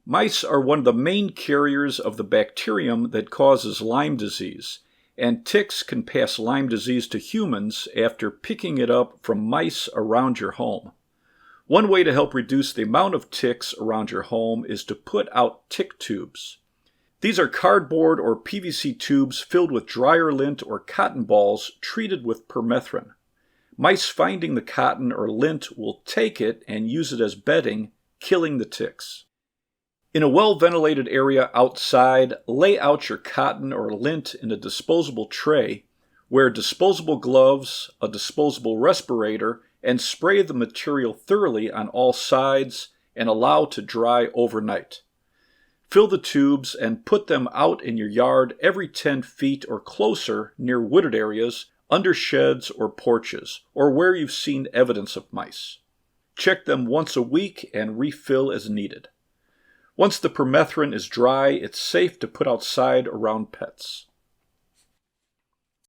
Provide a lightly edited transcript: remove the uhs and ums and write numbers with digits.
Mice are one of the main carriers of the bacterium that causes Lyme disease, and ticks can pass Lyme disease to humans after picking it up from mice around your home. One way to help reduce the amount of ticks around your home is to put out tick tubes. These are cardboard or PVC tubes filled with dryer lint or cotton balls treated with permethrin. Mice finding the cotton or lint will take it and use it as bedding, killing the ticks. In a well-ventilated area outside, lay out your cotton or lint in a disposable tray, wear disposable gloves, a disposable respirator, and spray the material thoroughly on all sides and allow to dry overnight. Fill the tubes and put them out in your yard every 10 feet or closer near wooded areas, under sheds or porches, or where you've seen evidence of mice. Check them once a week and refill as needed. Once the permethrin is dry, it's safe to put outside around pets.